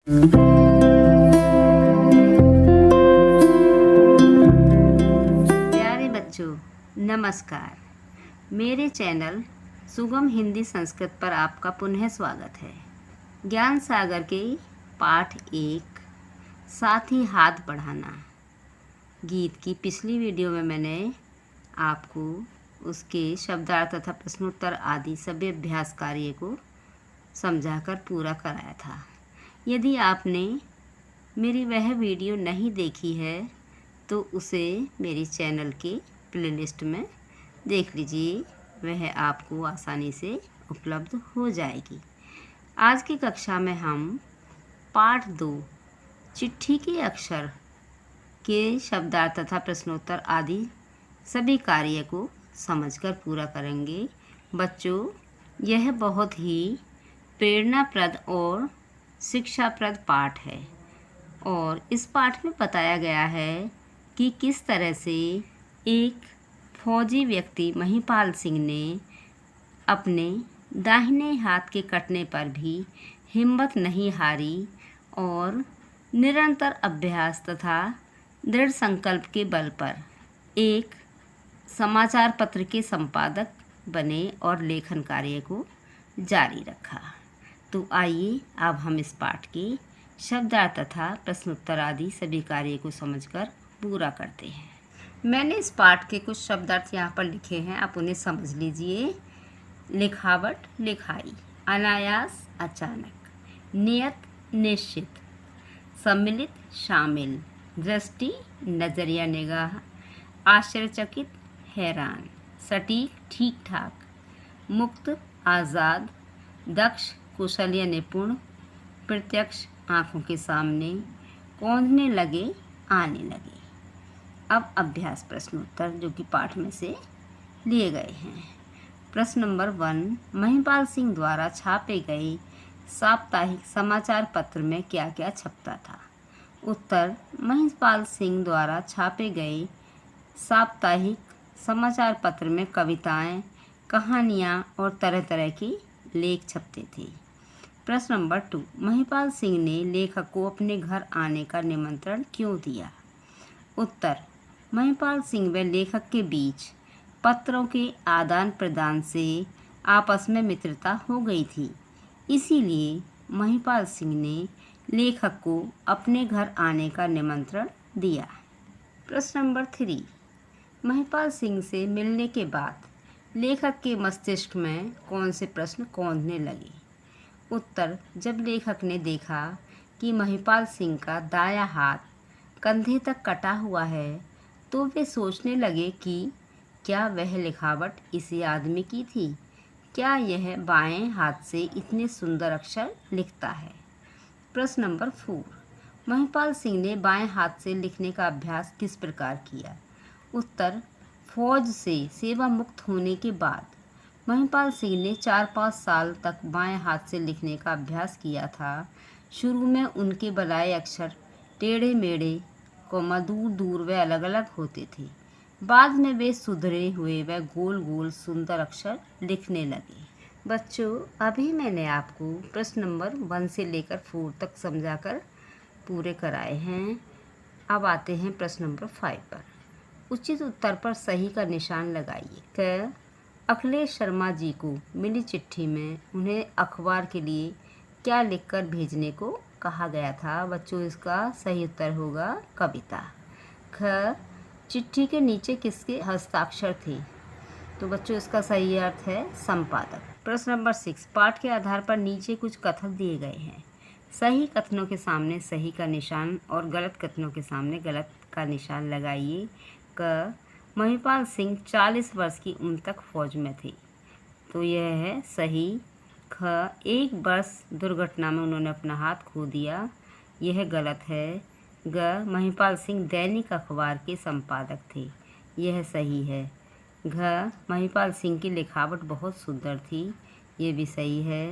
प्यारे बच्चों, नमस्कार। मेरे चैनल सुगम हिंदी संस्कृत पर आपका पुनः स्वागत है। ज्ञान सागर के पाठ 1 साथ ही हाथ बढ़ाना गीत की पिछली वीडियो में मैंने आपको उसके शब्दार्थ तथा प्रश्नोत्तर आदि सभी अभ्यास कार्य को समझाकर पूरा कराया था। यदि आपने मेरी वह वीडियो नहीं देखी है तो उसे मेरी चैनल के प्लेलिस्ट में देख लीजिए, वह आपको आसानी से उपलब्ध हो जाएगी। आज की कक्षा में हम पाठ 2 चिट्ठी के अक्षर के शब्दार्थ तथा प्रश्नोत्तर आदि सभी कार्य को समझकर पूरा करेंगे। बच्चों, यह बहुत ही प्रेरणाप्रद और शिक्षाप्रद पाठ है और इस पाठ में बताया गया है कि किस तरह से एक फौजी व्यक्ति महिपाल सिंह ने अपने दाहिने हाथ के कटने पर भी हिम्मत नहीं हारी और निरंतर अभ्यास तथा दृढ़ संकल्प के बल पर एक समाचार पत्र के संपादक बने और लेखन कार्य को जारी रखा। तो आइए अब हम इस पाठ के शब्दार्थ तथा प्रश्नोत्तर आदि सभी कार्य को समझकर पूरा करते हैं। मैंने इस पाठ के कुछ शब्दार्थ यहाँ पर लिखे हैं, आप उन्हें समझ लीजिए। लिखावट, लिखाई, अनायास, अचानक, नियत, निश्चित, सम्मिलित, शामिल, दृष्टि, नजरिया, निगाह, आश्चर्यचकित, हैरान, सटीक, ठीक ठाक, मुक्त, आज़ाद, दक्ष, कुशल या निपुण, प्रत्यक्ष, आँखों के सामने, कौंधने लगे, आने लगे। अब अभ्यास प्रश्नोत्तर जो कि पाठ में से लिए गए हैं। प्रश्न नंबर 1, महिपाल सिंह द्वारा छापे गए साप्ताहिक समाचार पत्र में क्या क्या छपता था? उत्तर, महिपाल सिंह द्वारा छापे गए साप्ताहिक समाचार पत्र में कविताएं, कहानियां और तरह तरह के लेख छपते थे। प्रश्न नंबर 2, महिपाल सिंह ने लेखक को अपने घर आने का निमंत्रण क्यों दिया? उत्तर, महिपाल सिंह व लेखक के बीच पत्रों के आदान प्रदान से आपस में मित्रता हो गई थी, इसीलिए महिपाल सिंह ने लेखक को अपने घर आने का निमंत्रण दिया। प्रश्न नंबर 3, महिपाल सिंह से मिलने के बाद लेखक के मस्तिष्क में कौन से प्रश्न कौंधने लगे? उत्तर, जब लेखक ने देखा कि महिपाल सिंह का दायां हाथ कंधे तक कटा हुआ है तो वे सोचने लगे कि क्या वह लिखावट इसी आदमी की थी? क्या यह बाएं हाथ से इतने सुंदर अक्षर लिखता है? प्रश्न नंबर 4, महिपाल सिंह ने बाएं हाथ से लिखने का अभ्यास किस प्रकार किया? उत्तर, फौज से सेवा मुक्त होने के बाद महिपाल सिंह ने 4-5 साल तक बाएं हाथ से लिखने का अभ्यास किया था। शुरू में उनके बनाए अक्षर टेढ़े मेढ़े, दूर दूर व अलग अलग होते थे। बाद में वे सुधरे हुए व गोल गोल सुंदर अक्षर लिखने लगे। बच्चों, अभी मैंने आपको प्रश्न नंबर 1 से लेकर 4 तक समझाकर पूरे कराए हैं। अब आते हैं प्रश्न नंबर 5 पर। उचित उत्तर पर सही का निशान लगाइए। क, अखिलेश शर्मा जी को मिली चिट्ठी में उन्हें अखबार के लिए क्या लिखकर भेजने को कहा गया था? बच्चों, इसका सही उत्तर होगा कविता। ख, चिट्ठी के नीचे किसके हस्ताक्षर थे? तो बच्चों, इसका सही अर्थ है संपादक। प्रश्न नंबर 6, पाठ के आधार पर नीचे कुछ कथन दिए गए हैं। सही कथनों के सामने सही का निशान और गलत कथनों के सामने गलत का निशान लगाइए। क, महिपाल सिंह 40 वर्ष की उम्र तक फौज में थे, तो यह है सही। ख, 1 वर्ष दुर्घटना में उन्होंने अपना हाथ खो दिया, यह गलत है। ग, महिपाल सिंह दैनिक अखबार के संपादक थे, यह सही है। घ, महिपाल सिंह की लिखावट बहुत सुंदर थी, ये भी सही है।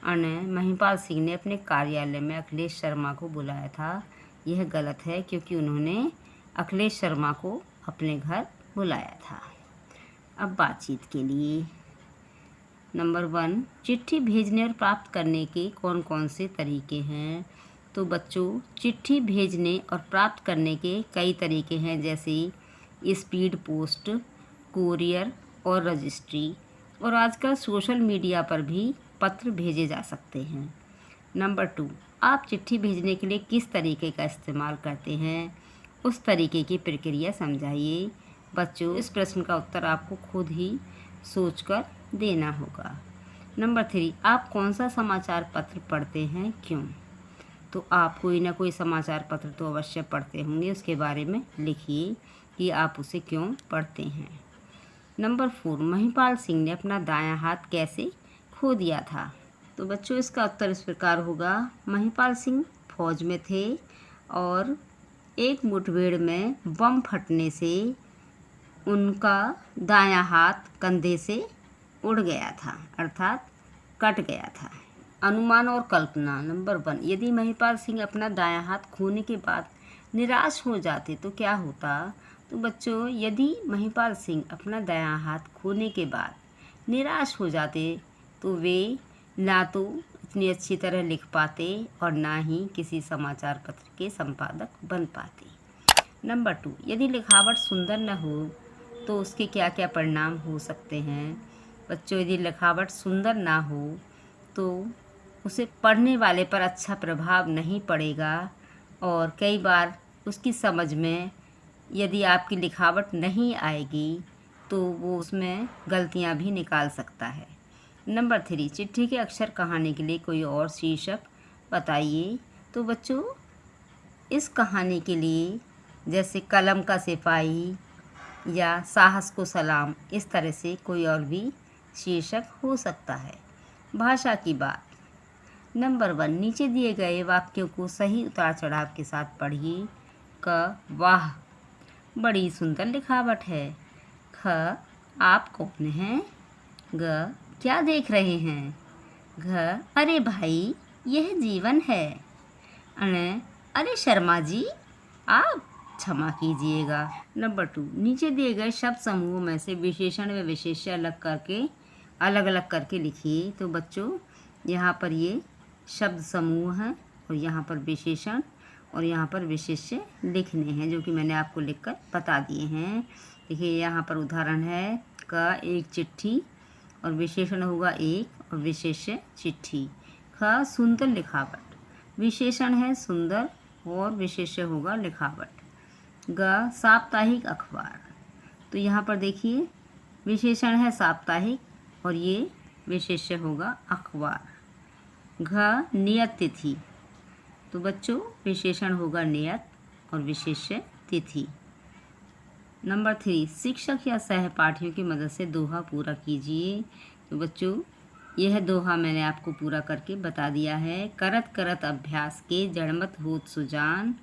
अन, महिपाल सिंह ने अपने कार्यालय में अखिलेश शर्मा को बुलाया था, यह गलत है क्योंकि उन्होंने अखिलेश शर्मा को अपने घर बुलाया था। अब बातचीत के लिए नंबर 1, चिट्ठी भेजने और प्राप्त करने के कौन कौन से तरीके हैं? तो बच्चों चिट्ठी भेजने और प्राप्त करने के कई तरीके हैं, जैसे स्पीड पोस्ट, कोरियर और रजिस्ट्री। और आजकल सोशल मीडिया पर भी पत्र भेजे जा सकते हैं। नंबर 2, आप चिट्ठी भेजने के लिए किस तरीके का इस्तेमाल करते हैं, उस तरीके की प्रक्रिया समझाइए। बच्चों इस प्रश्न का उत्तर आपको खुद ही सोचकर देना होगा। नंबर 3, आप कौन सा समाचार पत्र पढ़ते हैं, क्यों? तो आप कोई ना कोई समाचार पत्र तो अवश्य पढ़ते होंगे, उसके बारे में लिखिए कि आप उसे क्यों पढ़ते हैं। नंबर 4, महिपाल सिंह ने अपना दायां हाथ कैसे खो दिया था? तो बच्चों इसका उत्तर इस प्रकार होगा। महिपाल सिंह फौज में थे और एक मुठभेड़ में बम फटने से उनका दायां हाथ कंधे से उड़ गया था, अर्थात कट गया था। अनुमान और कल्पना। नंबर 1, यदि महिपाल सिंह अपना दायां हाथ खोने के बाद निराश हो जाते तो क्या होता? तो बच्चों यदि महिपाल सिंह अपना दायां हाथ खोने के बाद निराश हो जाते तो वे ना तो इतनी अच्छी तरह लिख पाते और ना ही किसी समाचार पत्र के संपादक बन पाते। नंबर 2, यदि लिखावट सुंदर न हो तो उसके क्या क्या परिणाम हो सकते हैं? बच्चों यदि लिखावट सुंदर ना हो तो उसे पढ़ने वाले पर अच्छा प्रभाव नहीं पड़ेगा और कई बार उसकी समझ में यदि आपकी लिखावट नहीं आएगी तो वो उसमें गलतियां भी निकाल सकता है। नंबर 3, चिट्ठी के अक्षर कहानी के लिए कोई और शीर्षक बताइए। तो बच्चों इस कहानी के लिए जैसे कलम का सिपाही या साहस को सलाम, इस तरह से कोई और भी शीर्षक हो सकता है। भाषा की बात। नंबर 1, नीचे दिए गए वाक्यों को सही उतार चढ़ाव के साथ पढ़िए। क, वाह बड़ी सुंदर लिखावट है। ख, आप कौन हैं? ग, क्या देख रहे हैं? घ, अरे भाई यह जीवन है। अण, अरे शर्मा जी आप क्षमा कीजिएगा। नंबर 2, नीचे दिए गए शब्द समूहों में से विशेषण व विशेष्य अलग अलग करके लिखिए। तो बच्चों यहाँ पर ये शब्द समूह हैं और यहाँ पर विशेषण और यहाँ पर विशेष्य लिखने हैं, जो कि मैंने आपको लिखकर बता दिए हैं। देखिए यहाँ पर उदाहरण है क, एक चिट्ठी और विशेषण होगा एक और विशेष्य चिट्ठी। ख, सुंदर लिखावट, विशेषण है सुंदर और विशेष्य होगा लिखावट। ग, साप्ताहिक अखबार, तो यहाँ पर देखिए विशेषण है साप्ताहिक और ये विशेष्य होगा अखबार। घ, नियत तिथि, तो बच्चों विशेषण होगा नियत और विशेष्य तिथि। नंबर 3, शिक्षक या सहपाठियों की मदद से दोहा पूरा कीजिए। तो बच्चों यह दोहा मैंने आपको पूरा करके बता दिया है। करत करत अभ्यास के जड़मत होत सुजान,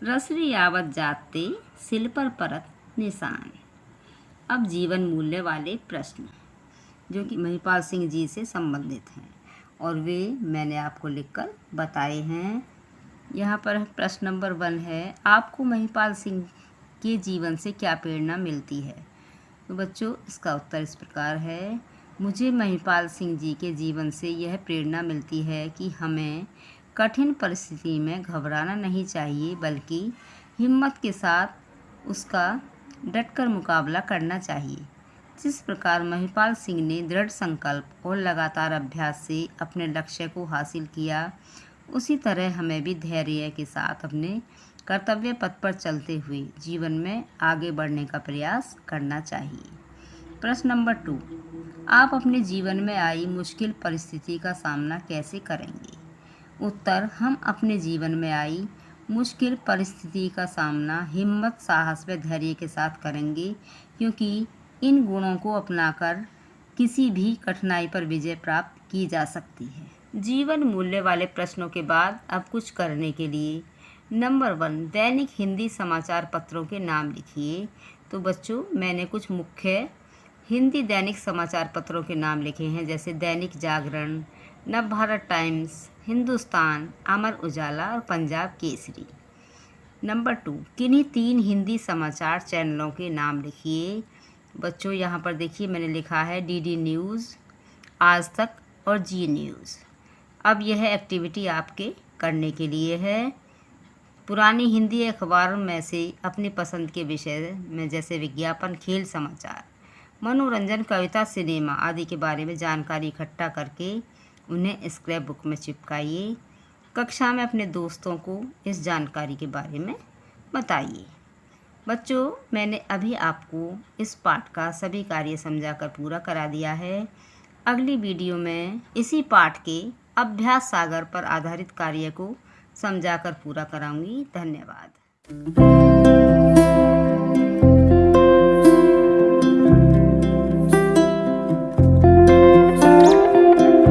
रसरी आवत जाते सिल पर परत निशान। अब जीवन मूल्य वाले प्रश्न जो कि महिपाल सिंह जी से संबंधित हैं और वे मैंने आपको लिखकर बताए हैं। यहाँ पर प्रश्न नंबर 1 है, आपको महिपाल सिंह के जीवन से क्या प्रेरणा मिलती है? तो बच्चों इसका उत्तर इस प्रकार है। मुझे महिपाल सिंह जी के जीवन से यह प्रेरणा मिलती है कि हमें कठिन परिस्थिति में घबराना नहीं चाहिए, बल्कि हिम्मत के साथ उसका डटकर मुकाबला करना चाहिए। जिस प्रकार महिपाल सिंह ने दृढ़ संकल्प और लगातार अभ्यास से अपने लक्ष्य को हासिल किया, उसी तरह हमें भी धैर्य के साथ अपने कर्तव्य पथ पर चलते हुए जीवन में आगे बढ़ने का प्रयास करना चाहिए। प्रश्न नंबर 2, आप अपने जीवन में आई मुश्किल परिस्थिति का सामना कैसे करेंगे? उत्तर, हम अपने जीवन में आई मुश्किल परिस्थिति का सामना हिम्मत, साहस व धैर्य के साथ करेंगे, क्योंकि इन गुणों को अपनाकर किसी भी कठिनाई पर विजय प्राप्त की जा सकती है। जीवन मूल्य वाले प्रश्नों के बाद अब कुछ करने के लिए नंबर 1, दैनिक हिंदी समाचार पत्रों के नाम लिखिए। तो बच्चों मैंने कुछ मुख्य हिंदी दैनिक समाचार पत्रों के नाम लिखे हैं, जैसे दैनिक जागरण, नवभारत टाइम्स, हिंदुस्तान, अमर उजाला और पंजाब केसरी। नंबर 2, किन्हीं 3 हिंदी समाचार चैनलों के नाम लिखिए। बच्चों यहाँ पर देखिए मैंने लिखा है डीडी न्यूज़, आज तक और जी न्यूज़। अब यह एक्टिविटी आपके करने के लिए है। पुरानी हिंदी अखबारों में से अपनी पसंद के विषय में जैसे विज्ञापन, खेल समाचार, मनोरंजन, कविता, सिनेमा आदि के बारे में जानकारी इकट्ठा करके उन्हें स्क्रैप बुक में चिपकाइए। कक्षा में अपने दोस्तों को इस जानकारी के बारे में बताइए। बच्चों, मैंने अभी आपको इस पाठ का सभी कार्य समझाकर पूरा करा दिया है। अगली वीडियो में इसी पाठ के अभ्यास सागर पर आधारित कार्य को समझाकर पूरा कराऊंगी। धन्यवाद।